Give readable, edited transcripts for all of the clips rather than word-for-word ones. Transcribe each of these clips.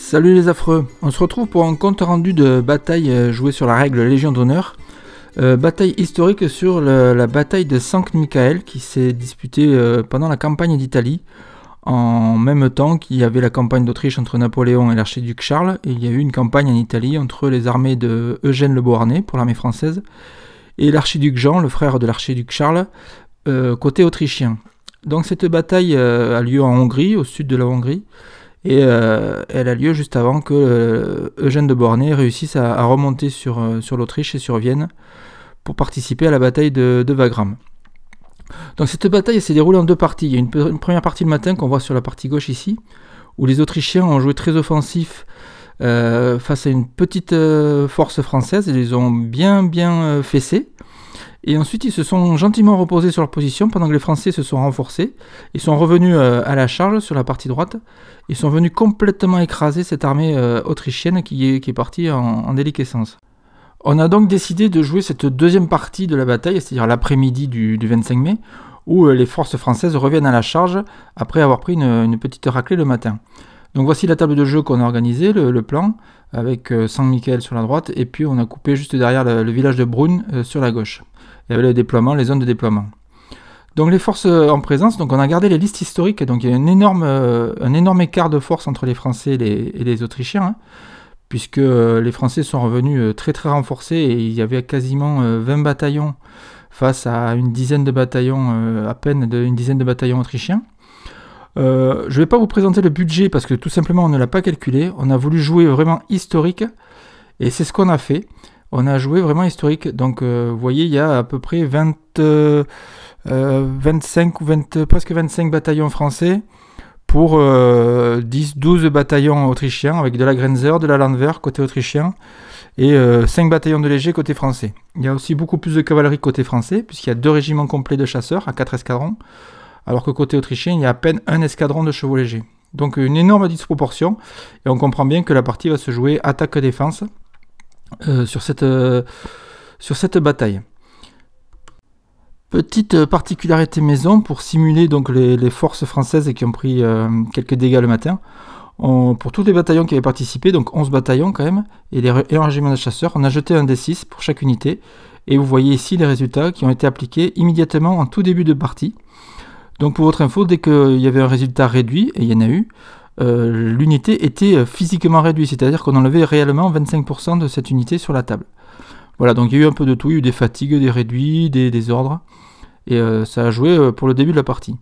Salut les affreux, on se retrouve pour un compte rendu de bataille jouée sur la règle Légion d'honneur. Bataille historique sur la bataille de Sankt-Michael qui s'est disputée pendant la campagne d'Italie, en même temps qu'il y avait la campagne d'Autriche entre Napoléon et l'archiduc Charles, et il y a eu une campagne en Italie entre les armées de Eugène le Beauharnais pour l'armée française et l'archiduc Jean, le frère de l'archiduc Charles, côté autrichien. Donc cette bataille a lieu en Hongrie, au sud de la Hongrie, et elle a lieu juste avant que Eugène de Beauharnais réussisse à remonter sur l'Autriche et sur Vienne pour participer à la bataille de Wagram. Donc cette bataille s'est déroulée en deux parties. Il y a une première partie le matin qu'on voit sur la partie gauche ici, où les Autrichiens ont joué très offensif face à une petite force française, ils les ont bien fessés. Et ensuite, ils se sont gentiment reposés sur leur position pendant que les Français se sont renforcés. Ils sont revenus à la charge sur la partie droite. Ils sont venus complètement écraser cette armée autrichienne qui est partie en déliquescence. On a donc décidé de jouer cette deuxième partie de la bataille, c'est-à-dire l'après-midi du 25 mai, où les forces françaises reviennent à la charge après avoir pris une petite raclée le matin. Donc voici la table de jeu qu'on a organisée, le plan, avec Sankt-Michael sur la droite, et puis on a coupé juste derrière le village de Brunn sur la gauche. Il y avait le déploiement, les zones de déploiement. Donc les forces en présence, donc on a gardé les listes historiques, donc il y a un énorme écart de force entre les Français et les Autrichiens, hein, puisque les Français sont revenus très renforcés et il y avait quasiment 20 bataillons face à une dizaine de bataillons, à peine une dizaine de bataillons autrichiens. Je ne vais pas vous présenter le budget parce que tout simplement on ne l'a pas calculé, on a voulu jouer vraiment historique et c'est ce qu'on a fait. On a joué vraiment historique, donc vous voyez, il y a à peu près 25 ou presque 25 bataillons français pour 10-12 bataillons autrichiens, avec de la Grenzer, de la Landwehr côté autrichien, et 5 bataillons de légers côté français. Il y a aussi beaucoup plus de cavalerie côté français, puisqu'il y a 2 régiments complets de chasseurs à 4 escadrons, alors que côté autrichien, il y a à peine un escadron de chevaux légers. Donc une énorme disproportion, et on comprend bien que la partie va se jouer attaque-défense, sur cette bataille. Petite particularité maison pour simuler donc les forces françaises qui ont pris quelques dégâts le matin. Pour tous les bataillons qui avaient participé, donc 11 bataillons quand même, et un régiment de chasseurs, on a jeté un D6 pour chaque unité. Et vous voyez ici les résultats qui ont été appliqués immédiatement en tout début de partie. Donc pour votre info, dès qu'il y avait un résultat réduit, et il y en a eu, l'unité était physiquement réduite, c'est-à-dire qu'on enlevait réellement 25% de cette unité sur la table. Voilà, donc il y a eu un peu de tout, il y a eu des fatigues, des réduits, des ordres, et ça a joué pour le début de la partie.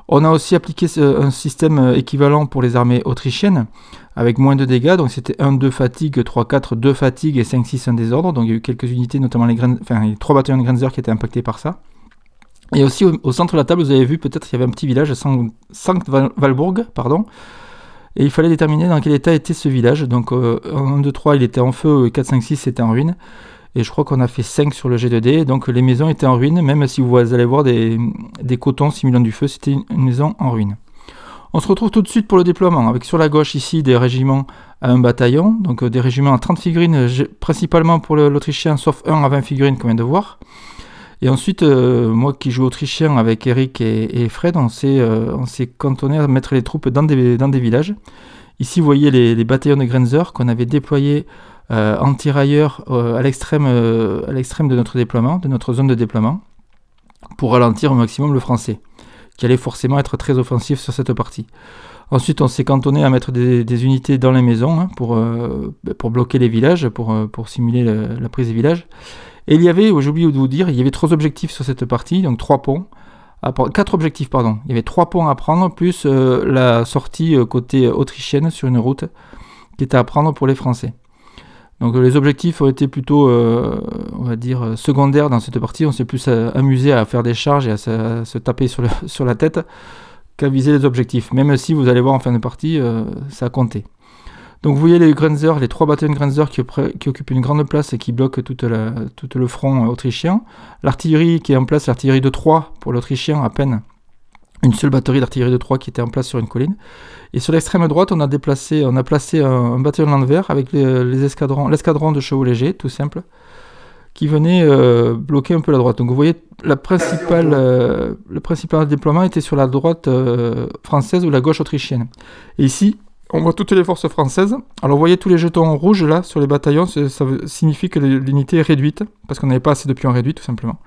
On a aussi appliqué un système équivalent pour les armées autrichiennes, avec moins de dégâts, donc c'était 1-2 fatigues, 3-4, 2 fatigues et 5-6 un désordre, donc il y a eu quelques unités, notamment les 3 bataillons de Grenzer qui étaient impactés par ça. Et aussi au centre de la table, vous avez vu peut-être qu'il y avait un petit village, Sankt-Walburg, pardon, et il fallait déterminer dans quel état était ce village. Donc 1, 2, 3 il était en feu, 4, 5, 6 c'était en ruine. Et je crois qu'on a fait 5 sur le G2D. Donc les maisons étaient en ruine, même si vous allez voir des cotons simulant du feu, c'était une maison en ruine. On se retrouve tout de suite pour le déploiement, avec sur la gauche ici des régiments à 1 bataillon. Donc des régiments à 30 figurines, principalement pour l'Autrichien, sauf 1 à 20 figurines qu'on vient de voir. Et ensuite, moi qui joue autrichien avec Eric et Fred, on s'est cantonné à mettre les troupes dans des villages. Ici, vous voyez les bataillons de Grenzer qu'on avait déployés en tirailleurs à l'extrême de notre déploiement, de notre zone de déploiement, pour ralentir au maximum le français, qui allait forcément être très offensif sur cette partie. Ensuite, on s'est cantonné à mettre des unités dans les maisons, hein, pour bloquer les villages, pour simuler la prise des villages. Et il y avait, j'ai oublié de vous dire, il y avait 3 objectifs sur cette partie, donc 4 objectifs, pardon. Il y avait 3 ponts à prendre, plus la sortie côté autrichienne sur une route qui était à prendre pour les Français. Donc les objectifs ont été plutôt, on va dire, secondaires dans cette partie. On s'est plus amusé à faire des charges et à se taper sur la tête qu'à viser les objectifs. Même si vous allez voir en fin de partie, ça a compté. Donc vous voyez les Grenzer, les 3 bataillons de Grenzer qui occupent une grande place et qui bloquent tout le front autrichien. L'artillerie qui est en place, l'artillerie de 3 pour l'Autrichien, à peine une seule batterie d'artillerie de 3 qui était en place sur une colline. Et sur l'extrême droite, on a placé un bataillon de Landwehr avec l'escadron de chevaux légers, tout simple, qui venait bloquer un peu la droite. Donc vous voyez, le principal déploiement était sur la droite française ou la gauche autrichienne. Et ici, On voit toutes les forces françaises. Alors vous voyez tous les jetons rouges là sur les bataillons, ça signifie que l'unité est réduite, parce qu'on n'avait pas assez de pions réduits tout simplement.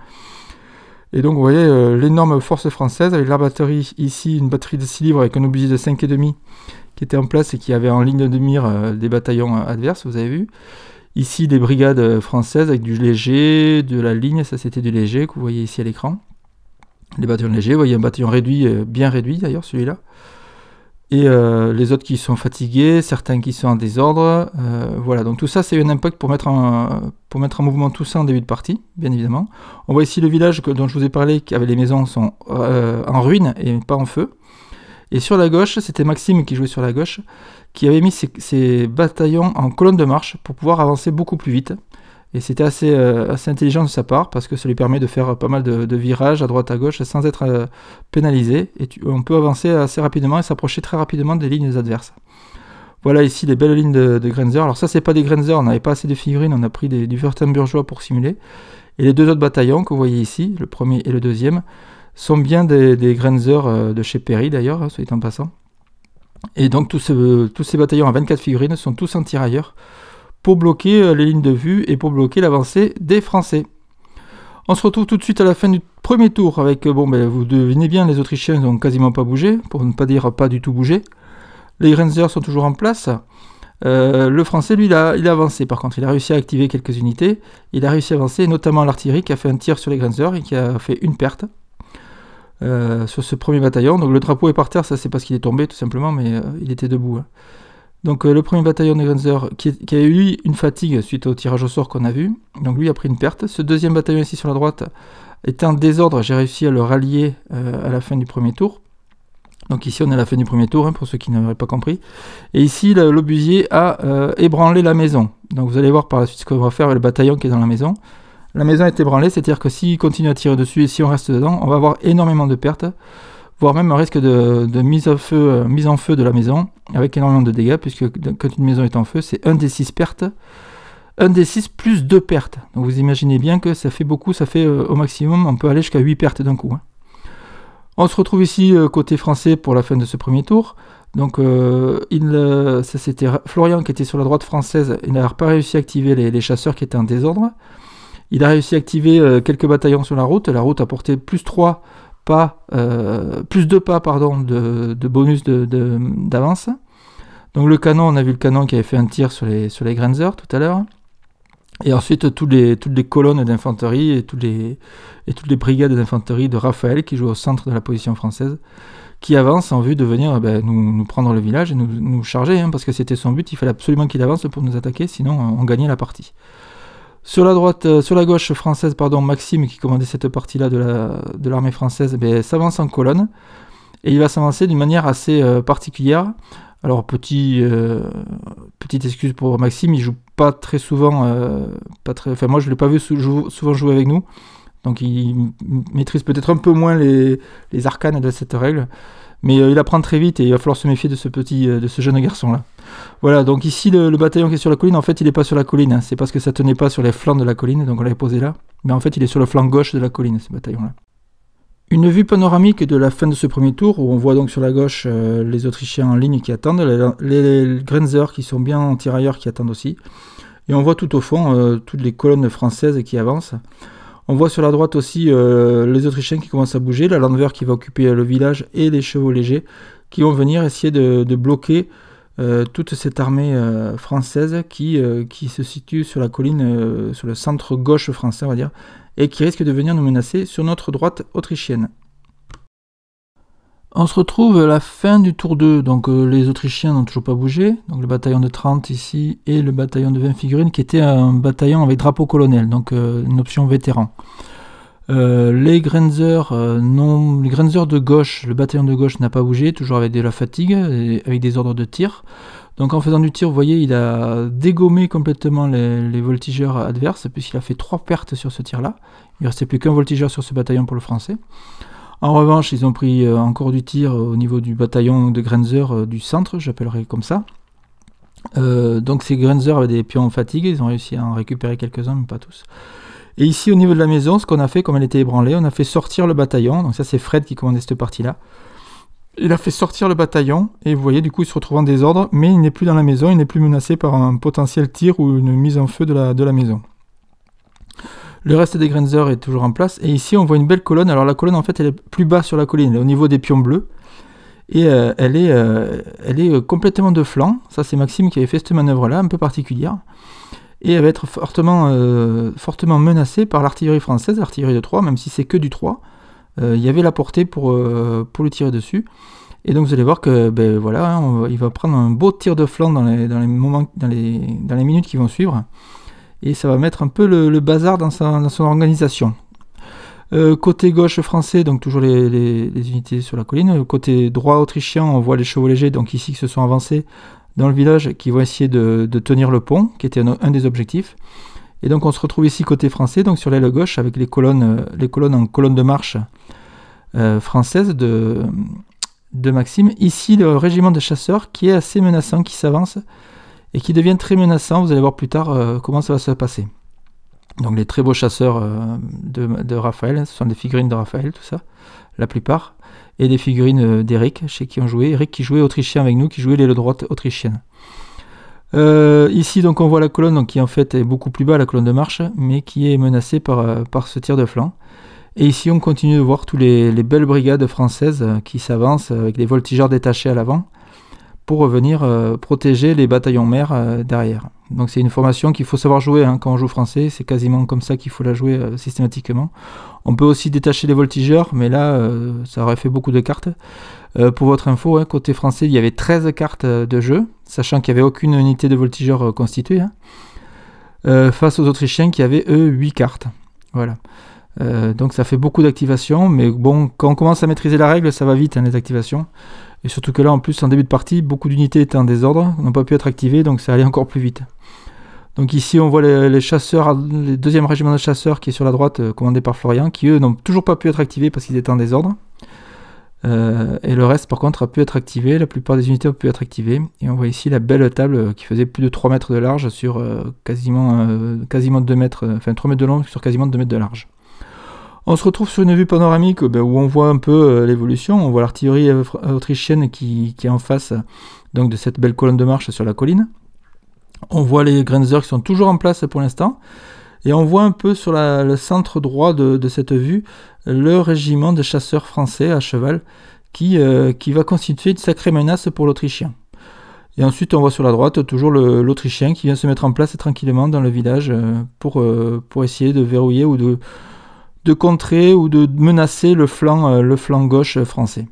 Et donc vous voyez l'énorme force française avec la batterie ici, une batterie de 6 livres avec un obusier de 5,5 qui était en place et qui avait en ligne de mire des bataillons adverses, vous avez vu. Ici des brigades françaises avec du léger, de la ligne, ça c'était du léger que vous voyez ici à l'écran. Les bataillons légers, vous voyez un bataillon réduit, bien réduit d'ailleurs celui-là. Et les autres qui sont fatigués, certains qui sont en désordre. Voilà, donc tout ça c'est un impact pour mettre en mouvement tout ça en début de partie, bien évidemment. On voit ici le village dont je vous ai parlé, avec les maisons sont en ruine et pas en feu. Et sur la gauche, c'était Maxime qui jouait sur la gauche, qui avait mis ses bataillons en colonne de marche pour pouvoir avancer beaucoup plus vite. Et c'était assez intelligent de sa part, parce que ça lui permet de faire pas mal de virages à droite à gauche sans être pénalisé. Et on peut avancer assez rapidement et s'approcher très rapidement des lignes adverses. Voilà ici les belles lignes de Grenzer. Alors ça c'est pas des Grenzer, on n'avait pas assez de figurines, on a pris du Wurtembergeois pour simuler. Et les deux autres bataillons que vous voyez ici, le premier et le deuxième, sont bien des Grenzer de chez Perry d'ailleurs, soit en passant. Et donc tous ces bataillons à 24 figurines sont tous en tirailleurs pour bloquer les lignes de vue et pour bloquer l'avancée des Français. On se retrouve tout de suite à la fin du premier tour avec, vous devinez bien, les Autrichiens n'ont quasiment pas bougé, pour ne pas dire pas du tout bougé. Les Grenzer sont toujours en place. Le Français, lui, il a avancé. Par contre, il a réussi à activer quelques unités. Il a réussi à avancer, notamment l'artillerie qui a fait un tir sur les Grenzer et qui a fait une perte sur ce premier bataillon. Donc le drapeau est par terre, ça c'est parce qu'il est tombé tout simplement, mais il était debout. Hein. Donc le premier bataillon de Grenzer qui a eu une fatigue suite au tirage au sort qu'on a vu, donc lui a pris une perte. Ce deuxième bataillon ici sur la droite était en désordre, j'ai réussi à le rallier à la fin du premier tour. Donc ici on est à la fin du premier tour, hein, pour ceux qui n'auraient pas compris. Et ici l'obusier a ébranlé la maison. Donc vous allez voir par la suite ce qu'on va faire avec le bataillon qui est dans la maison. La maison est ébranlée, c'est-à-dire que s'il continue à tirer dessus et si on reste dedans, on va avoir énormément de pertes, voire même un risque de mise en feu de la maison, avec énormément de dégâts, puisque quand une maison est en feu, c'est 1 des 6 pertes, 1 des 6 plus 2 pertes. Donc vous imaginez bien que ça fait beaucoup, ça fait au maximum, on peut aller jusqu'à 8 pertes d'un coup. Hein. On se retrouve ici côté français pour la fin de ce premier tour. Donc ça c'était Florian qui était sur la droite française, il n'a pas réussi à activer les chasseurs qui étaient en désordre. Il a réussi à activer quelques bataillons sur la route a porté plus 2 pas de bonus d'avance. Donc le canon, on a vu le canon qui avait fait un tir sur les Grenzer tout à l'heure. Et ensuite toutes les colonnes d'infanterie et toutes les brigades d'infanterie de Raphaël qui jouent au centre de la position française, qui avancent en vue de venir nous prendre le village et nous charger, hein, parce que c'était son but, il fallait absolument qu'il avance pour nous attaquer, sinon on gagnait la partie. Sur la gauche française, Maxime qui commandait cette partie-là de l'armée française, s'avance en colonne et il va s'avancer d'une manière assez particulière. Alors petite excuse pour Maxime, il joue pas très souvent, moi je l'ai pas vu souvent jouer avec nous, donc il maîtrise peut-être un peu moins les arcanes de cette règle, mais il apprend très vite et il va falloir se méfier de ce jeune garçon là. Voilà, donc ici le bataillon qui est sur la colline, en fait il n'est pas sur la colline, hein. C'est parce que ça tenait pas sur les flancs de la colline, donc on l'avait posé là, mais en fait il est sur le flanc gauche de la colline, ce bataillon là. Une vue panoramique de la fin de ce premier tour, où on voit donc sur la gauche les Autrichiens en ligne qui attendent, les Grenzer qui sont bien en tirailleurs qui attendent aussi, et on voit tout au fond toutes les colonnes françaises qui avancent. On voit sur la droite aussi les Autrichiens qui commencent à bouger, la Landwehr qui va occuper le village et les chevaux légers qui vont venir essayer de bloquer toute cette armée française qui se situe sur la colline, sur le centre gauche français on va dire, et qui risque de venir nous menacer sur notre droite autrichienne. On se retrouve à la fin du tour 2, donc les Autrichiens n'ont toujours pas bougé, donc le bataillon de 30 ici et le bataillon de 20 figurines qui était un bataillon avec drapeau colonel, donc une option vétéran. Les Grenzer de gauche, le bataillon de gauche n'a pas bougé, toujours avec de la fatigue, avec des ordres de tir. Donc en faisant du tir, vous voyez, il a dégommé complètement les voltigeurs adverses, puisqu'il a fait 3 pertes sur ce tir-là. Il ne restait plus qu'un voltigeur sur ce bataillon pour le français. En revanche, ils ont pris encore du tir au niveau du bataillon de Grenzer du centre, j'appellerai comme ça. Donc ces Grenzer avaient des pions en fatigue, ils ont réussi à en récupérer quelques-uns, mais pas tous. Et ici, au niveau de la maison, ce qu'on a fait, comme elle était ébranlée, on a fait sortir le bataillon. Donc ça, c'est Fred qui commandait cette partie-là. il a fait sortir le bataillon, et vous voyez, du coup, il se retrouve en désordre, mais il n'est plus dans la maison, il n'est plus menacé par un potentiel tir ou une mise en feu de la maison. Le reste des Grenzer est toujours en place, et ici, on voit une belle colonne. Alors, la colonne, en fait, elle est plus bas sur la colline, elle est au niveau des pions bleus, et elle est complètement de flanc. Ça, c'est Maxime qui avait fait cette manœuvre-là, un peu particulière, et elle va être fortement menacée par l'artillerie française, l'artillerie de 3, même si c'est que du 3. Il y avait la portée pour le tirer dessus. Et donc vous allez voir que voilà, il va prendre un beau tir de flanc dans les minutes qui vont suivre. Et ça va mettre un peu le bazar dans son organisation. Côté gauche français, donc toujours les unités sur la colline. Côté droit autrichien, on voit les chevaux légers, donc ici qui se sont avancés dans le village, qui vont essayer de tenir le pont, qui était un des objectifs. Et donc on se retrouve ici côté français, donc sur l'aile gauche, avec les colonnes en colonne de marche française de Maxime. Ici le régiment de chasseurs qui est assez menaçant, qui s'avance et qui devient très menaçant. Vous allez voir plus tard comment ça va se passer. Donc les très beaux chasseurs de Raphaël, ce sont des figurines de Raphaël, tout ça, la plupart, et des figurines d'Eric, chez qui on jouait. Eric qui jouait autrichien avec nous, qui jouait l'aile droite autrichienne. Ici donc on voit la colonne donc, qui en fait est beaucoup plus bas, la colonne de marche, mais qui est menacée par ce tir de flanc. Et ici on continue de voir tous les belles brigades françaises qui s'avancent avec les voltigeurs détachés à l'avant pour venir protéger les bataillons mères derrière. Donc c'est une formation qu'il faut savoir jouer quand on joue français, c'est quasiment comme ça qu'il faut la jouer systématiquement. On peut aussi détacher les voltigeurs, mais là ça aurait fait beaucoup de cartes. Pour votre info, côté français, il y avait 13 cartes de jeu, sachant qu'il n'y avait aucune unité de voltigeurs constituée, face aux Autrichiens qui avaient, eux, 8 cartes. Voilà. Donc ça fait beaucoup d'activations, mais bon, quand on commence à maîtriser la règle, ça va vite, les activations. Et surtout que là, en plus, en début de partie, beaucoup d'unités étaient en désordre, n'ont pas pu être activées, donc ça allait encore plus vite. Donc ici, on voit les chasseurs, le 2e régiment de chasseurs qui est sur la droite, commandé par Florian, qui eux n'ont toujours pas pu être activés parce qu'ils étaient en désordre. Et le reste par contre a pu être activé, la plupart des unités ont pu être activées, et on voit ici la belle table qui faisait plus de 3 mètres de large sur quasiment 2 mètres, enfin 3 mètres de long sur quasiment 2 mètres de large. On se retrouve sur une vue panoramique où on voit un peu l'évolution. On voit l'artillerie autrichienne qui est en face donc, de cette belle colonne de marche sur la colline. On voit les Grenzer qui sont toujours en place pour l'instant. Et on voit un peu sur le centre droit de cette vue le régiment de chasseurs français à cheval qui va constituer une sacrée menace pour l'Autrichien. Et ensuite on voit sur la droite toujours l'Autrichien qui vient se mettre en place tranquillement dans le village pour essayer de verrouiller ou de contrer ou de menacer le flanc gauche français.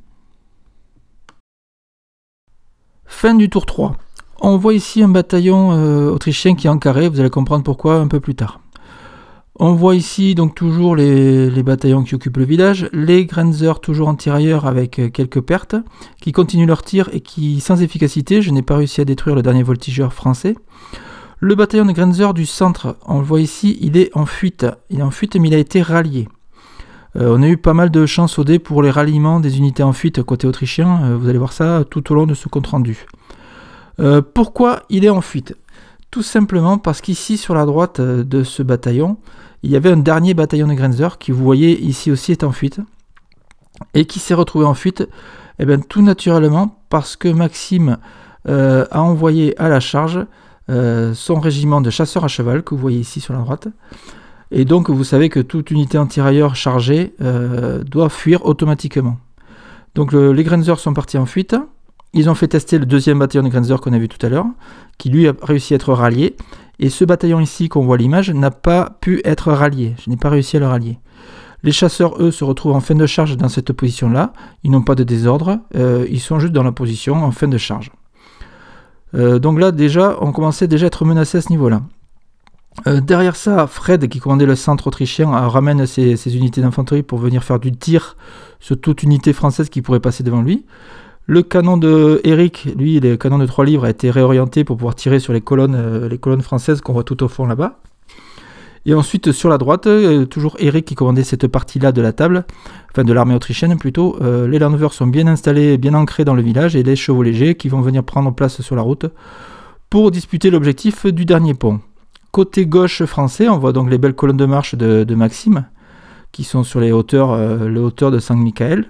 Fin du tour 3. On voit ici un bataillon autrichien qui est en carré, vous allez comprendre pourquoi un peu plus tard. On voit ici donc toujours les bataillons qui occupent le village, les Grenzer toujours en tirailleurs avec quelques pertes, qui continuent leur tir et qui, sans efficacité, je n'ai pas réussi à détruire le dernier voltigeur français. Le bataillon de Grenzer du centre, on le voit ici, il est en fuite. Il est en fuite mais il a été rallié. On a eu pas mal de chance au dé pour les ralliements des unités en fuite côté autrichien, vous allez voir ça tout au long de ce compte rendu. Pourquoi il est en fuite? Tout simplement parce qu'ici sur la droite de ce bataillon, il y avait un dernier bataillon de Grenzer qui vous voyez ici aussi est en fuite et qui s'est retrouvé en fuite tout naturellement parce que Maxime a envoyé à la charge son régiment de chasseurs à cheval que vous voyez ici sur la droite. Et donc vous savez que toute unité anti-tirailleurs chargée doit fuir automatiquement. Donc les Grenzer sont partis en fuite. Ils ont fait tester le 2e bataillon de Grenzer qu'on a vu tout à l'heure, qui lui a réussi à être rallié. Et ce bataillon ici qu'on voit à l'image n'a pas pu être rallié. Je n'ai pas réussi à le rallier. Les chasseurs, eux, se retrouvent en fin de charge dans cette position-là. Ils n'ont pas de désordre. Ils sont juste dans la position en fin de charge. Donc là, déjà, on commençait déjà à être menacé à ce niveau-là. Derrière ça, Fred, qui commandait le centre autrichien, ramène ses unités d'infanterie pour venir faire du tir sur toute unité française qui pourrait passer devant lui. Le canon de Eric, lui, le canon de 3 livres, a été réorienté pour pouvoir tirer sur les colonnes françaises qu'on voit tout au fond là-bas. Et ensuite, sur la droite, toujours Eric qui commandait cette partie-là de la table, enfin de l'armée autrichienne plutôt. Les Landwehr sont bien installés, bien ancrés dans le village, et les chevaux légers qui vont venir prendre place sur la route pour disputer l'objectif du dernier pont. Côté gauche français, on voit donc les belles colonnes de marche de Maxime, qui sont sur les hauteurs de Saint-Michael.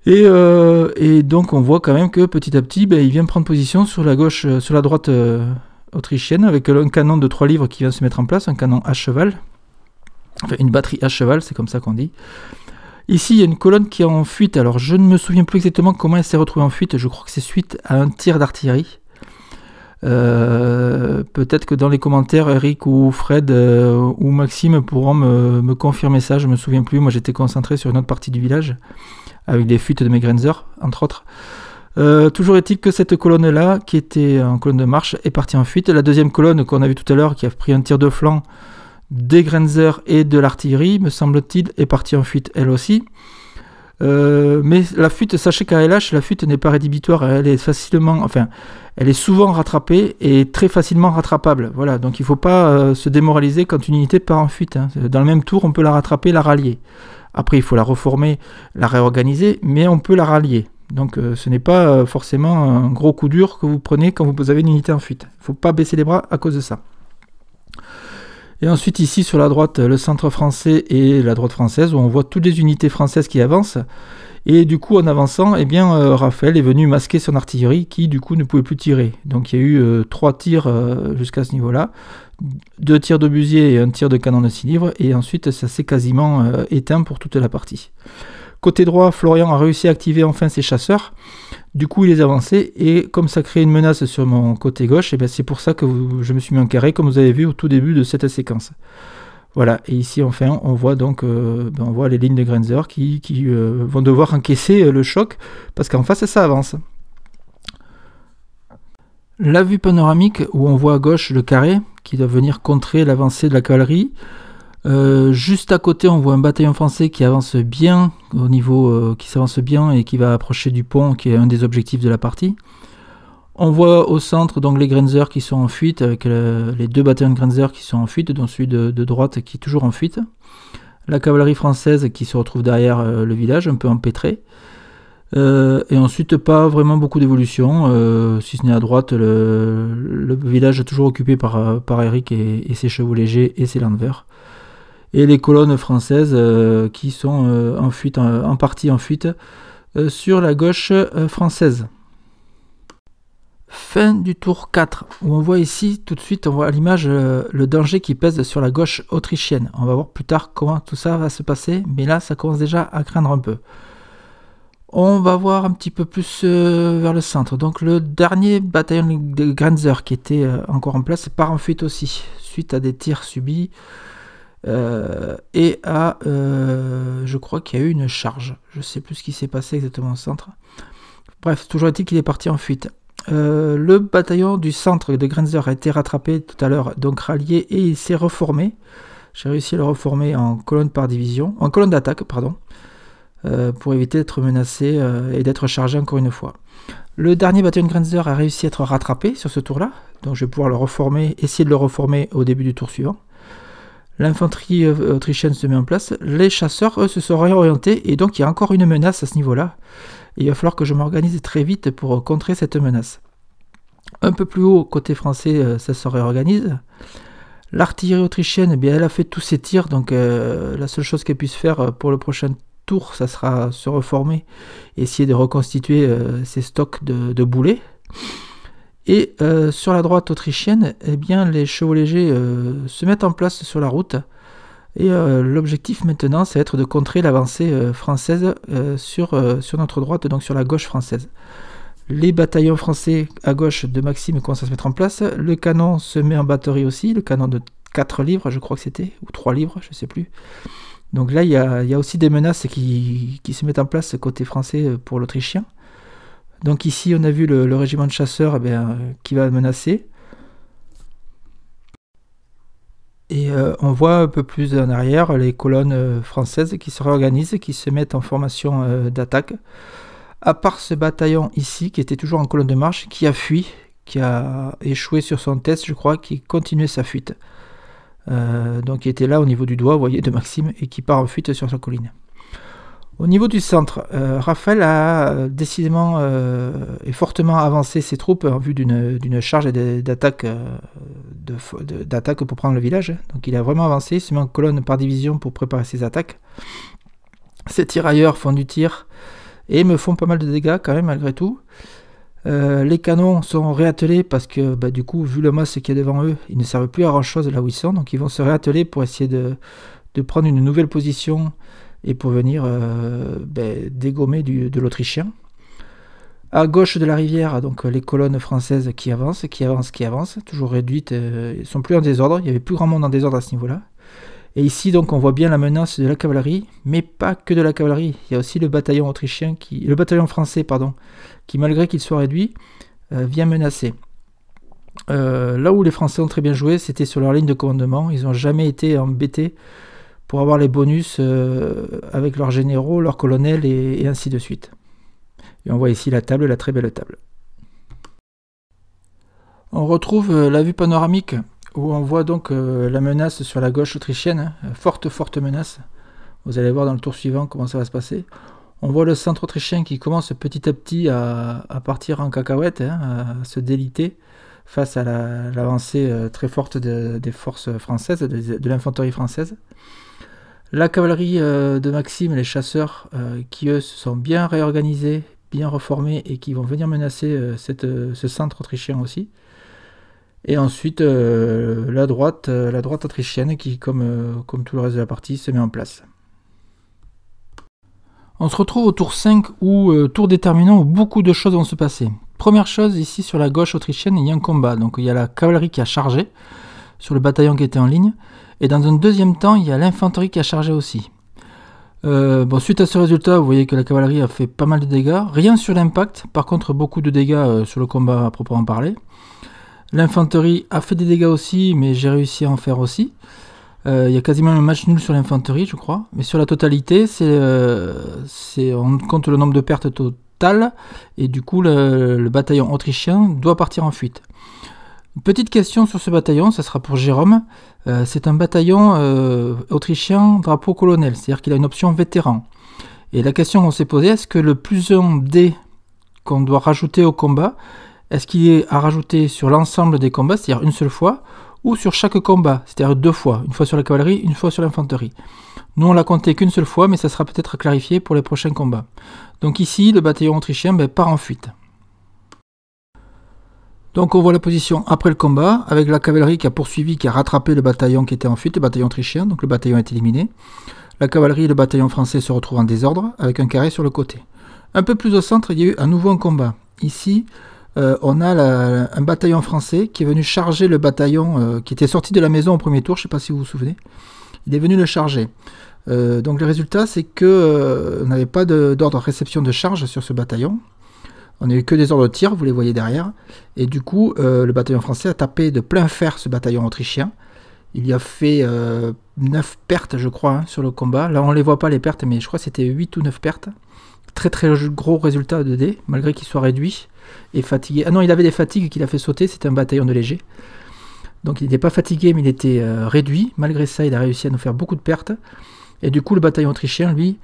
Et donc on voit quand même que petit à petit, il vient prendre position sur la gauche, sur la droite autrichienne, avec un canon de 3 livres qui vient se mettre en place, un canon à cheval, enfin une batterie à cheval, c'est comme ça qu'on dit. Ici, il y a une colonne qui est en fuite. Alors, je ne me souviens plus exactement comment elle s'est retrouvée en fuite. Je crois que c'est suite à un tir d'artillerie. Peut-être que dans les commentaires, Eric ou Fred ou Maxime pourront me confirmer ça. Je ne me souviens plus. Moi, j'étais concentré sur une autre partie du village, avec des fuites de mes Grenzer, entre autres. Toujours est-il que cette colonne-là, qui était en colonne de marche, est partie en fuite. La deuxième colonne qu'on a vue tout à l'heure, qui a pris un tir de flanc, des Grenzer et de l'artillerie, me semble-t-il, est partie en fuite elle aussi. Mais la fuite, sachez qu'à LH, la fuite n'est pas rédhibitoire, elle est elle est souvent rattrapée et très facilement rattrapable. Voilà, donc il ne faut pas se démoraliser quand une unité part en fuite. Hein. Dans le même tour, on peut la rattraper, la rallier. Après, il faut la reformer, la réorganiser, mais on peut la rallier. Donc ce n'est pas forcément un gros coup dur que vous prenez quand vous avez une unité en fuite. Il ne faut pas baisser les bras à cause de ça. Et ensuite ici sur la droite, le centre français et la droite française, où on voit toutes les unités françaises qui avancent. Et du coup, en avançant, Raphaël est venu masquer son artillerie qui du coup ne pouvait plus tirer. Donc il y a eu 3 tirs jusqu'à ce niveau-là, 2 tirs d'obusier et un tir de canon de 6 livres. Et ensuite, ça s'est quasiment éteint pour toute la partie. Côté droit, Florian a réussi à activer enfin ses chasseurs. Du coup, il les a avancés, et comme ça crée une menace sur mon côté gauche, c'est pour ça que je me suis mis en carré, comme vous avez vu au tout début de cette séquence. Voilà, et ici enfin, on voit donc on voit les lignes de Grenzer qui vont devoir encaisser le choc, parce qu'en face, ça avance. La vue panoramique, où on voit à gauche le carré, qui doit venir contrer l'avancée de la cavalerie. Juste à côté, on voit un bataillon français qui avance bien au niveau, qui s'avance bien et qui va approcher du pont, qui est un des objectifs de la partie. On voit au centre donc les Grenzer qui sont en fuite, avec les 2 bataillons de Grenzer qui sont en fuite, dont celui de droite qui est toujours en fuite. La cavalerie française qui se retrouve derrière le village, un peu empêtrée. Et ensuite, pas vraiment beaucoup d'évolution, si ce n'est à droite, le village est toujours occupé par Eric et ses chevaux légers et ses landwehr. Et les colonnes françaises qui sont en fuite, en partie en fuite, sur la gauche française. Fin du tour 4, où on voit ici, tout de suite, on voit à l'image le danger qui pèse sur la gauche autrichienne. On va voir plus tard comment tout ça va se passer, mais là, ça commence déjà à craindre un peu. On va voir un petit peu plus vers le centre. Donc le dernier bataillon de Grenzer qui était encore en place part en fuite aussi, suite à des tirs subis. Je crois qu'il y a eu une charge. Je ne sais plus ce qui s'est passé exactement au centre. Bref, toujours est-il qu'il est parti en fuite. Le bataillon du centre de Grenzer a été rattrapé tout à l'heure, donc rallié, et il s'est reformé. J'ai réussi à le reformer en colonne par division, en colonne d'attaque, pardon, pour éviter d'être menacé et d'être chargé encore une fois. Le dernier bataillon de Grenzer a réussi à être rattrapé sur ce tour-là, donc je vais pouvoir le reformer, essayer de le reformer au début du tour suivant. L'infanterie autrichienne se met en place. Les chasseurs, eux, se sont réorientés. Et donc, il y a encore une menace à ce niveau-là. Il va falloir que je m'organise très vite pour contrer cette menace. Un peu plus haut, côté français, ça se réorganise. L'artillerie autrichienne, elle a fait tous ses tirs. Donc, la seule chose qu'elle puisse faire pour le prochain tour, ça sera se reformer. Et essayer de reconstituer ses stocks de boulets. Et sur la droite autrichienne, les chevaux légers se mettent en place sur la route. Et l'objectif maintenant, c'est de contrer l'avancée française sur notre droite, donc sur la gauche française. Les bataillons français à gauche de Maxime commencent à se mettre en place. Le canon se met en batterie aussi, le canon de 4 livres, je crois que c'était, ou 3 livres, je ne sais plus. Donc là, il y a aussi des menaces qui se mettent en place côté français pour l'Autrichien. Donc ici, on a vu le régiment de chasseurs qui va menacer. Et on voit un peu plus en arrière les colonnes françaises qui se réorganisent, qui se mettent en formation d'attaque. À part ce bataillon ici, qui était toujours en colonne de marche, qui a fui, qui a échoué sur son test, je crois, qui continuait sa fuite. Donc qui était là au niveau du doigt, vous voyez, de Maxime, et qui part en fuite sur sa colline. Au niveau du centre, Raphaël a décidément et fortement avancé ses troupes en vue d'une charge d'attaque pour prendre le village. Donc il a vraiment avancé, il se met en colonne par division pour préparer ses attaques. Ses tirailleurs font du tir et me font pas mal de dégâts quand même malgré tout. Les canons sont réattelés parce que du coup, vu le masse qu'il y a devant eux, ils ne servent plus à grand chose là où ils sont, donc ils vont se réatteler pour essayer de prendre une nouvelle position et pour venir dégommer de l'Autrichien. À gauche de la rivière, donc les colonnes françaises qui avancent, toujours réduites, ils sont plus en désordre, il y avait plus grand monde en désordre à ce niveau-là. Et ici, donc, on voit bien la menace de la cavalerie, mais pas que de la cavalerie. Il y a aussi le bataillon français, qui malgré qu'il soit réduit, vient menacer. Là où les Français ont très bien joué, c'était sur leur ligne de commandement. Ils n'ont jamais été embêtés pour avoir les bonus avec leurs généraux, leurs colonels et ainsi de suite. Et on voit ici la table, la très belle table. On retrouve la vue panoramique où on voit donc la menace sur la gauche autrichienne, forte menace. Vous allez voir dans le tour suivant comment ça va se passer. On voit le centre autrichien qui commence petit à petit à partir en cacahuète, à se déliter face à l'avancée très forte des forces françaises, de l'infanterie française. La cavalerie de Maxime, les chasseurs, qui eux se sont bien réorganisés, bien reformés et qui vont venir menacer ce centre autrichien aussi. Et ensuite, la droite autrichienne qui, comme tout le reste de la partie, se met en place. On se retrouve au tour 5, tour déterminant, où beaucoup de choses vont se passer. Première chose, ici sur la gauche autrichienne, il y a un combat. Donc il y a la cavalerie qui a chargé sur le bataillon qui était en ligne. Et dans un deuxième temps, il y a l'infanterie qui a chargé aussi. Suite à ce résultat, vous voyez que la cavalerie a fait pas mal de dégâts. Rien sur l'impact, par contre beaucoup de dégâts sur le combat à proprement parler. L'infanterie a fait des dégâts aussi, mais j'ai réussi à en faire aussi. Il y a quasiment un match nul sur l'infanterie, je crois. Mais sur la totalité, on compte le nombre de pertes totales. Et du coup, le bataillon autrichien doit partir en fuite. Une petite question sur ce bataillon, ça sera pour Jérôme. C'est un bataillon autrichien drapeau colonel, c'est-à-dire qu'il a une option vétéran. Et la question qu'on s'est posée, est-ce que le plus 1 dé qu'on doit rajouter au combat, est-ce qu'il est à rajouter sur l'ensemble des combats, c'est-à-dire une seule fois, ou sur chaque combat, c'est-à-dire 2 fois, une fois sur la cavalerie, une fois sur l'infanterie. Nous, on l'a compté qu'une seule fois, mais ça sera peut-être clarifié pour les prochains combats. Donc ici, le bataillon autrichien part en fuite. Donc on voit la position après le combat, avec la cavalerie qui a poursuivi, qui a rattrapé le bataillon qui était en fuite, le bataillon autrichien, donc le bataillon est éliminé. La cavalerie et le bataillon français se retrouvent en désordre, avec un carré sur le côté. Un peu plus au centre, il y a eu à nouveau un combat. Ici, on a un bataillon français qui est venu charger le bataillon qui était sorti de la maison au premier tour, je ne sais pas si vous vous souvenez. Il est venu le charger. Donc le résultat, c'est qu'on n'avait pas d'ordre de réception de charge sur ce bataillon. On n'a eu que des ordres de tir, vous les voyez derrière. Et du coup, le bataillon français a tapé de plein fer ce bataillon autrichien. Il y a fait 9 pertes, je crois, sur le combat. Là, on ne les voit pas, les pertes, mais je crois que c'était 8 ou 9 pertes. Très très gros résultat de dés, malgré qu'il soit réduit et fatigué. Ah non, il avait des fatigues qu'il a fait sauter, c'était un bataillon de léger. Donc il n'était pas fatigué, mais il était réduit. Malgré ça, il a réussi à nous faire beaucoup de pertes. Et du coup, le bataillon autrichien, lui,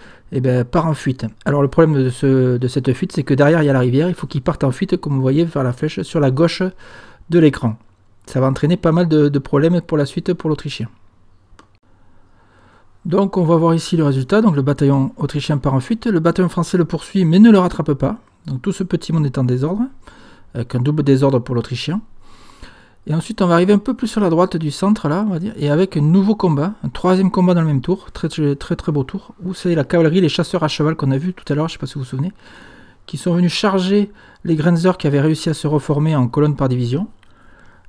part en fuite. Alors le problème de cette fuite, c'est que derrière, il y a la rivière. Il faut qu'il parte en fuite, comme vous voyez, vers la flèche sur la gauche de l'écran. Ça va entraîner pas mal de problèmes pour la suite pour l'Autrichien. Donc on va voir ici le résultat. Donc le bataillon autrichien part en fuite. Le bataillon français le poursuit, mais ne le rattrape pas. Donc tout ce petit monde est en désordre, avec un double désordre pour l'Autrichien. Et ensuite, on va arriver un peu plus sur la droite du centre, là, on va dire, et avec un nouveau combat, un troisième combat dans le même tour, très beau tour, où c'est la cavalerie, les chasseurs à cheval qu'on a vu tout à l'heure, je ne sais pas si vous vous souvenez, qui sont venus charger les Grenzer qui avaient réussi à se reformer en colonne par division.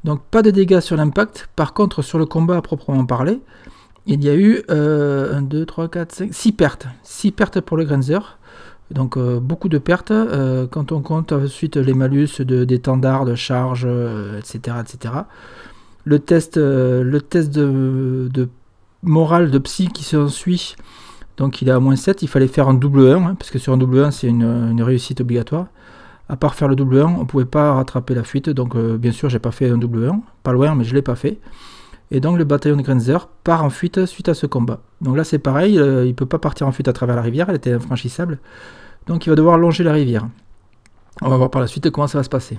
Donc pas de dégâts sur l'impact, par contre sur le combat à proprement parler, il y a eu 1, 2, 3, 4, 5, 6 pertes. 6 pertes pour le Grenzer. Donc beaucoup de pertes quand on compte ensuite les malus d'étendard, de charge, etc., etc. Le test de morale de psy qui s'ensuit, donc il est à -7, il fallait faire un double 1, parce que sur un double 1 c'est une réussite obligatoire. À part faire le double 1, on ne pouvait pas rattraper la fuite, donc bien sûr j'ai pas fait un double 1, pas loin mais je ne l'ai pas fait. Et donc le bataillon de Grenzer part en fuite suite à ce combat. Donc là c'est pareil, il ne peut pas partir en fuite à travers la rivière, elle était infranchissable. Donc il va devoir longer la rivière. On va voir par la suite comment ça va se passer.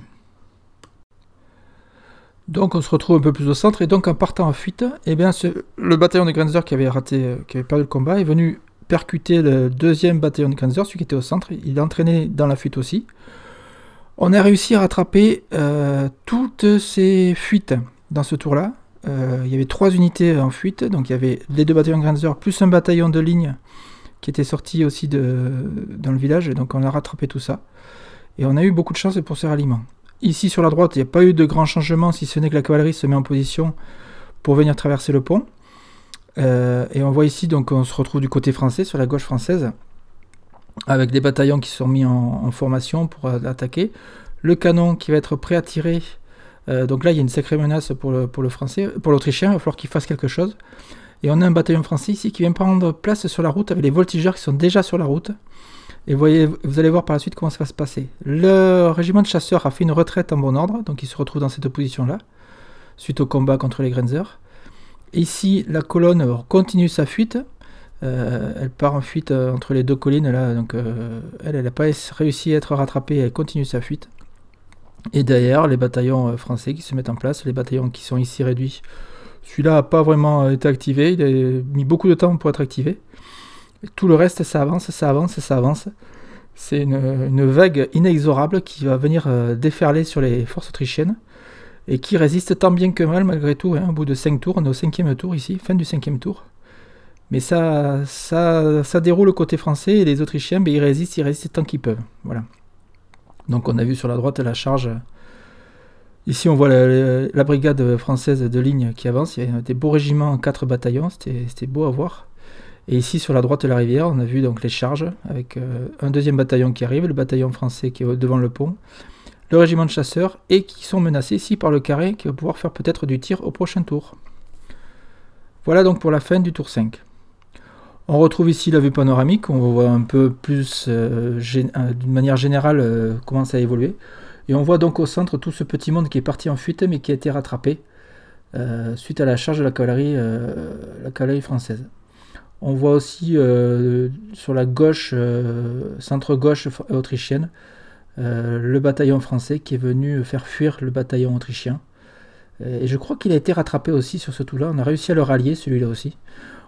Donc on se retrouve un peu plus au centre, et donc en partant en fuite, eh bien, le bataillon de Grenzer qui avait perdu le combat est venu percuté le deuxième bataillon de Grenzer, celui qui était au centre. Il est entraîné dans la fuite aussi. On a réussi à rattraper toutes ces fuites dans ce tour-là. Il y avait 3 unités en fuite, donc il y avait les 2 bataillons de Grenzer, plus un bataillon de ligne qui était sorti aussi dans le village, et donc on a rattrapé tout ça. Et on a eu beaucoup de chance pour ces ralliements. Ici sur la droite, il n'y a pas eu de grands changements, si ce n'est que la cavalerie se met en position pour venir traverser le pont. Et on voit ici, donc on se retrouve du côté français, sur la gauche française, avec des bataillons qui sont mis en formation pour attaquer. Le canon qui va être prêt à tirer. Donc là, il y a une sacrée menace pour l'Autrichien, il va falloir qu'il fasse quelque chose. Et on a un bataillon français ici qui vient prendre place sur la route avec les voltigeurs qui sont déjà sur la route. Et vous allez voir par la suite comment ça va se passer. Le régiment de chasseurs a fait une retraite en bon ordre, donc il se retrouve dans cette position-là, suite au combat contre les Grenzer. Ici, la colonne continue sa fuite. Elle part en fuite entre les 2 collines, là, donc elle n'a pas réussi à être rattrapée, elle continue sa fuite. Et derrière, les bataillons français qui se mettent en place, les bataillons qui sont ici réduits. Celui-là n'a pas vraiment été activé, il a mis beaucoup de temps pour être activé. Et tout le reste, ça avance, ça avance, ça avance. C'est une vague inexorable qui va venir déferler sur les forces autrichiennes et qui résiste tant bien que mal malgré tout. Hein, au bout de 5 tours, on est au 5e tour ici, fin du 5e tour. Mais ça déroule côté français et les Autrichiens, ils résistent tant qu'ils peuvent. Voilà. Donc on a vu sur la droite la charge. Ici on voit la brigade française de ligne qui avance. Il y a des beaux régiments en 4 bataillons, c'était beau à voir. Et ici sur la droite de la rivière, on a vu donc les charges avec un 2e bataillon qui arrive, le bataillon français qui est devant le pont, le régiment de chasseurs et qui sont menacés ici par le carré qui va pouvoir faire peut-être du tir au prochain tour. Voilà donc pour la fin du tour 5. On retrouve ici la vue panoramique, on voit un peu plus d'une manière générale comment ça a évolué. Et on voit donc au centre tout ce petit monde qui est parti en fuite mais qui a été rattrapé suite à la charge de la cavalerie française. On voit aussi sur la gauche, centre-gauche autrichienne, le bataillon français qui est venu faire fuir le bataillon autrichien. Et je crois qu'il a été rattrapé aussi sur ce tour-là, on a réussi à le rallier celui-là aussi.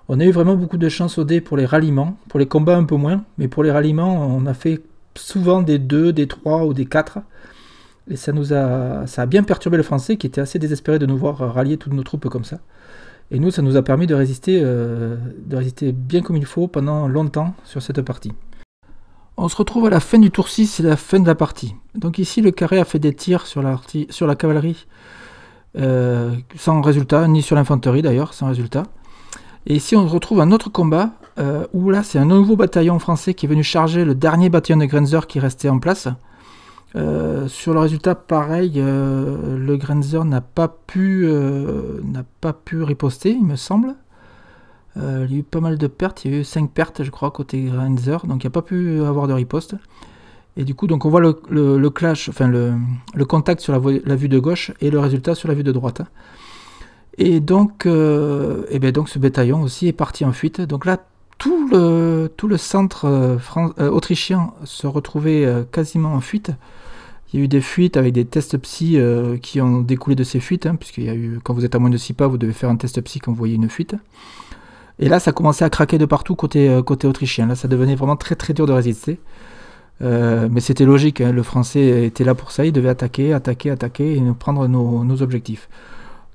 On a eu vraiment beaucoup de chance au dé pour les ralliements, pour les combats un peu moins, mais pour les ralliements, on a fait souvent des 2, des 3 ou des 4. Et ça a bien perturbé le français qui était assez désespéré de nous voir rallier toutes nos troupes comme ça. Et nous, ça nous a permis de résister bien comme il faut pendant longtemps sur cette partie. On se retrouve à la fin du tour 6, c'est la fin de la partie. Donc ici, le carré a fait des tirs sur la cavalerie sans résultat, ni sur l'infanterie d'ailleurs, sans résultat. Et ici, on retrouve un autre combat où là, c'est un nouveau bataillon français qui est venu charger le dernier bataillon de Grenzer qui restait en place. Sur le résultat, pareil, le Grenzer n'a pas pu riposter, il me semble. Il y a eu pas mal de pertes, il y a eu 5 pertes, je crois, côté Grenzer, donc il n'y a pas pu avoir de riposte. Et du coup, donc on voit le clash, enfin le contact sur la vue de gauche et le résultat sur la vue de droite. Et donc, donc ce bataillon aussi est parti en fuite. Donc là, tout le centre autrichien se retrouvait quasiment en fuite. Il y a eu des fuites avec des tests psy qui ont découlé de ces fuites, hein, puisqu'il y a eu, quand vous êtes à moins de 6 pas, vous devez faire un test psy quand vous voyez une fuite. Et là, ça commençait à craquer de partout côté autrichien. Là, ça devenait vraiment très très dur de résister. Mais c'était logique, hein, le français était là pour ça, il devait attaquer et prendre nos objectifs.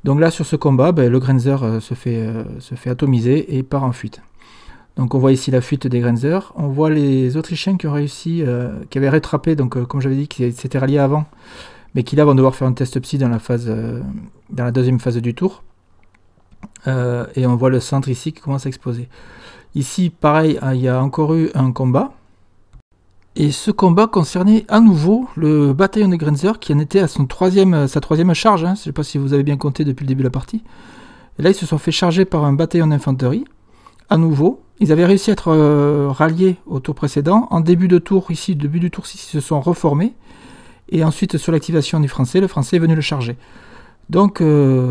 Donc là, sur ce combat, le Grenzer se fait atomiser et part en fuite. Donc on voit ici la fuite des Grenzer. On voit les Autrichiens qui ont réussi, qui avaient rattrapé, donc comme j'avais dit, qui s'étaient ralliés avant, mais qui là vont devoir faire un test psy dans la deuxième phase du tour. Et on voit le centre ici qui commence à exploser. Ici, pareil, il y a encore eu un combat. Et ce combat concernait à nouveau le bataillon de Grenzer qui en était à sa troisième charge. Hein. Je ne sais pas si vous avez bien compté depuis le début de la partie. Et là, ils se sont fait charger par un bataillon d'infanterie. À nouveau, ils avaient réussi à être ralliés au tour précédent. En début de tour, ici, début du tour 6, ils se sont reformés. Et ensuite, sur l'activation du français, le français est venu le charger. Donc,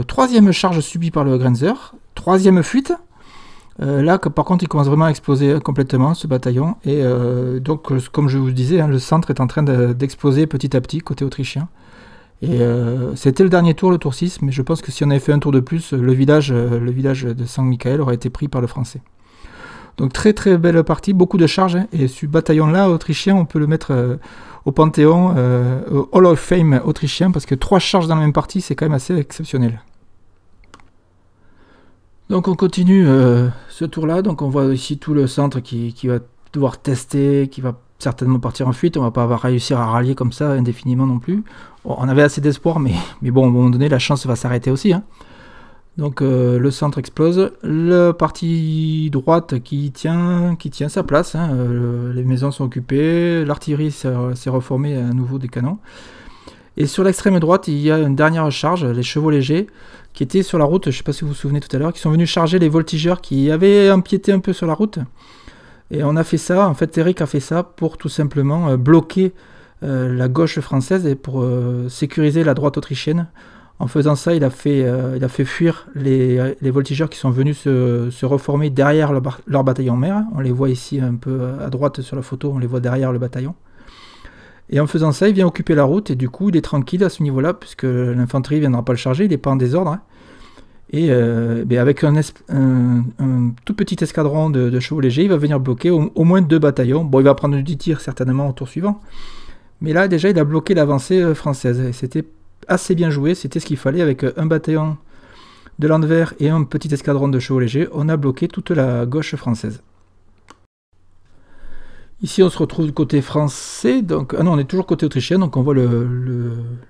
troisième charge subie par le Grenzer. Troisième fuite. Là, par contre, il commence vraiment à exploser complètement, ce bataillon. Et donc, comme je vous le disais, hein, le centre est en train d'exploser petit à petit, côté autrichien. Et c'était le dernier tour, le tour 6, mais je pense que si on avait fait un tour de plus, le village de Saint-Michael aurait été pris par le français. Donc très très belle partie, beaucoup de charges, hein, et ce bataillon-là autrichien, on peut le mettre au Panthéon, au Hall of Fame autrichien, parce que 3 charges dans la même partie, c'est quand même assez exceptionnel. Donc on continue ce tour-là, donc on voit ici tout le centre qui va devoir tester, qui va certainement partir en fuite, on va pas réussir à rallier comme ça indéfiniment non plus. Bon, on avait assez d'espoir, mais bon, à un moment donné, la chance va s'arrêter aussi, hein. Donc le centre explose, la partie droite qui tient sa place, hein, les maisons sont occupées, l'artillerie s'est reformée à nouveau des canons. Et sur l'extrême droite, il y a une dernière charge, les chevaux légers, qui étaient sur la route, je ne sais pas si vous vous souvenez tout à l'heure, qui sont venus charger les voltigeurs qui avaient empiété un peu sur la route. Et on a fait ça, en fait Eric a fait ça pour tout simplement bloquer la gauche française et pour sécuriser la droite autrichienne. En faisant ça, il a fait fuir les voltigeurs qui sont venus se reformer derrière leur bataillon mère. On les voit ici un peu à droite sur la photo, on les voit derrière le bataillon. Et en faisant ça, il vient occuper la route et du coup, il est tranquille à ce niveau-là, puisque l'infanterie ne viendra pas le charger, il n'est pas en désordre, hein. Et avec un tout petit escadron de chevaux légers, il va venir bloquer au moins 2 bataillons. Bon, il va prendre du tir certainement au tour suivant. Mais là, déjà, il a bloqué l'avancée française. Et c'était assez bien joué, c'était ce qu'il fallait. Avec un bataillon de Landwehr et un petit escadron de chevaux légers, on a bloqué toute la gauche française. Ici, on se retrouve du côté français. Donc, ah non, on est toujours côté autrichien. Donc, on voit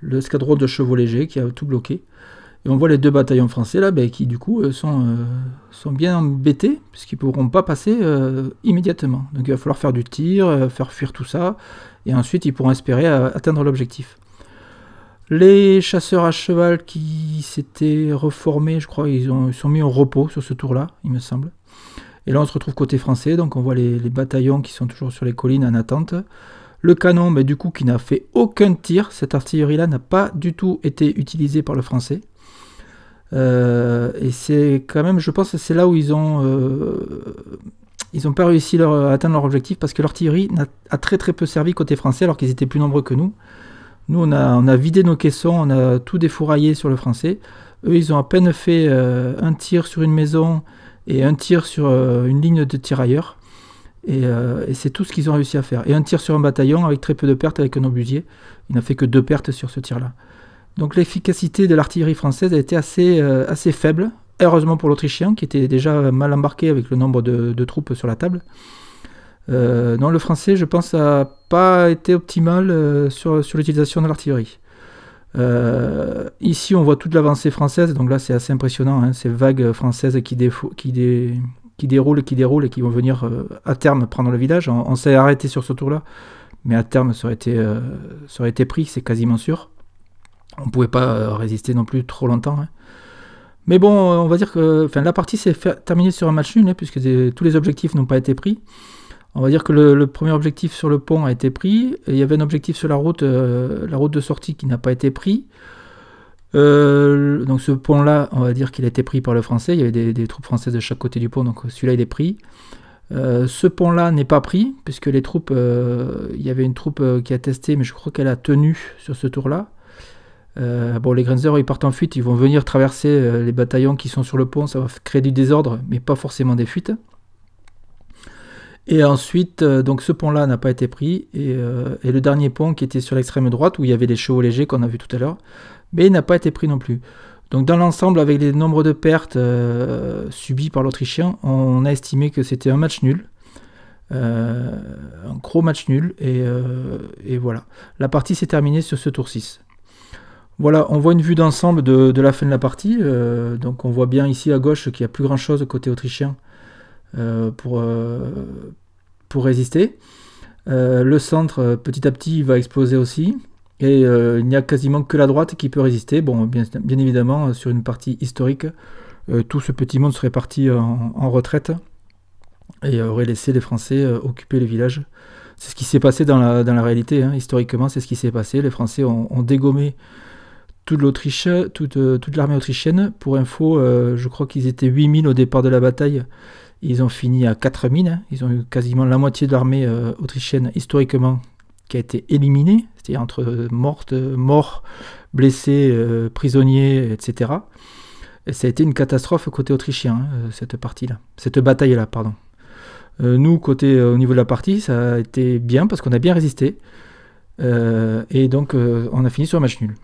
l'escadron de chevaux légers qui a tout bloqué. Et on voit les 2 bataillons français là, qui du coup sont bien embêtés, puisqu'ils ne pourront pas passer immédiatement. Donc il va falloir faire du tir, faire fuir tout ça, et ensuite ils pourront espérer atteindre l'objectif. Les chasseurs à cheval qui s'étaient reformés, je crois, ils sont mis au repos sur ce tour-là, il me semble. Et là on se retrouve côté français, donc on voit les bataillons qui sont toujours sur les collines en attente. Le canon, du coup, qui n'a fait aucun tir, cette artillerie-là n'a pas du tout été utilisée par le français. Et c'est quand même, je pense que c'est là où ils ont pas réussi à atteindre leur objectif, parce que l'artillerie a très très peu servi côté français alors qu'ils étaient plus nombreux que nous. Nous on a vidé nos caissons, on a tout défouraillé sur le français. Eux ils ont à peine fait un tir sur une maison et un tir sur une ligne de tirailleurs, et c'est tout ce qu'ils ont réussi à faire, et un tir sur un bataillon avec très peu de pertes avec un obusier. Il n'a fait que 2 pertes sur ce tir là. Donc l'efficacité de l'artillerie française a été assez faible, heureusement pour l'Autrichien, qui était déjà mal embarqué avec le nombre de troupes sur la table. Non, le français, je pense, n'a pas été optimal sur l'utilisation de l'artillerie. Ici, on voit toute l'avancée française, donc là c'est assez impressionnant, hein, ces vagues françaises qui déroulent et qui vont venir à terme prendre le village. On s'est arrêté sur ce tour-là, mais à terme ça aurait été pris, c'est quasiment sûr. On ne pouvait pas résister non plus trop longtemps, hein. Mais bon, on va dire que la partie s'est terminée sur un match nul, hein, puisque tous les objectifs n'ont pas été pris. On va dire que le premier objectif sur le pont a été pris. Et il y avait un objectif sur la route de sortie qui n'a pas été pris. Donc ce pont-là, on va dire qu'il a été pris par le français. Il y avait des troupes françaises de chaque côté du pont, donc celui-là il est pris. Ce pont-là n'est pas pris, puisque les troupes, il y avait une troupe qui a testé, mais je crois qu'elle a tenu sur ce tour-là. Bon, les Grenzers, ils partent en fuite, ils vont venir traverser les bataillons qui sont sur le pont, ça va créer du désordre, mais pas forcément des fuites. Et ensuite, donc ce pont-là n'a pas été pris, et le dernier pont qui était sur l'extrême droite, où il y avait les chevaux légers qu'on a vu tout à l'heure, mais il n'a pas été pris non plus. Donc dans l'ensemble, avec les nombres de pertes subies par l'Autrichien, on a estimé que c'était un match nul. Un gros match nul, et voilà. La partie s'est terminée sur ce tour 6. Voilà, on voit une vue d'ensemble de la fin de la partie. Donc on voit bien ici à gauche qu'il n'y a plus grand chose côté autrichien pour résister. Le centre, petit à petit, va exploser aussi. Et il n'y a quasiment que la droite qui peut résister. Bon, bien évidemment, sur une partie historique, tout ce petit monde serait parti en retraite et aurait laissé les Français occuper le village. C'est ce qui s'est passé dans la réalité, hein. Historiquement, c'est ce qui s'est passé. Les Français ont dégommé toute l'Autriche, toute l'armée autrichienne. Pour info, je crois qu'ils étaient 8000 au départ de la bataille. Ils ont fini à 4000. Hein. Ils ont eu quasiment la moitié de l'armée autrichienne, historiquement, qui a été éliminée. C'est-à-dire entre morts, blessés, prisonniers, etc. Et ça a été une catastrophe côté autrichien, cette bataille-là, pardon. Nous, côté au niveau de la partie, ça a été bien parce qu'on a bien résisté. Et donc, on a fini sur un match nul.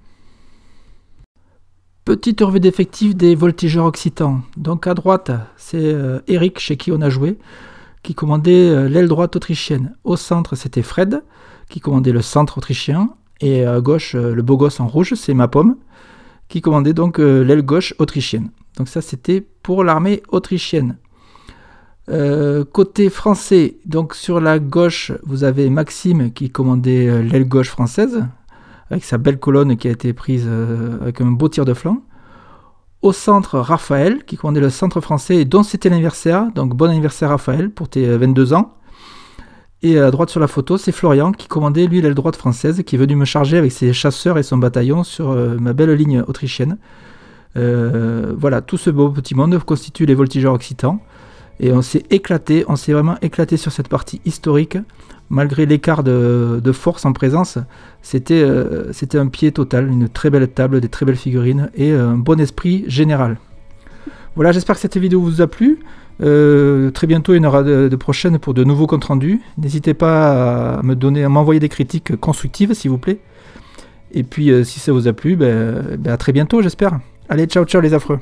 Petite revue d'effectifs des voltigeurs occitans. Donc à droite, c'est Eric, chez qui on a joué, qui commandait l'aile droite autrichienne. Au centre, c'était Fred, qui commandait le centre autrichien. Et à gauche, le beau gosse en rouge, c'est ma pomme, qui commandait donc l'aile gauche autrichienne. Donc ça, c'était pour l'armée autrichienne. Côté français, donc sur la gauche, vous avez Maxime qui commandait l'aile gauche française, avec sa belle colonne qui a été prise avec un beau tir de flanc. Au centre, Raphaël qui commandait le centre français et dont c'était l'anniversaire, donc bon anniversaire Raphaël pour tes 22 ans. Et à droite sur la photo, c'est Florian qui commandait lui l'aile droite française, qui est venu me charger avec ses chasseurs et son bataillon sur ma belle ligne autrichienne. Voilà, tout ce beau petit monde constitue les voltigeurs occitans. Et on s'est éclaté, on s'est vraiment éclaté sur cette partie historique. Malgré l'écart de force en présence, c'était un pied total, une très belle table, des très belles figurines et un bon esprit général. Voilà, j'espère que cette vidéo vous a plu. Très bientôt, il y en aura de prochaines pour de nouveaux comptes rendus. N'hésitez pas à m'envoyer des critiques constructives, s'il vous plaît. Et puis, si ça vous a plu, à très bientôt, j'espère. Allez, ciao, ciao les affreux.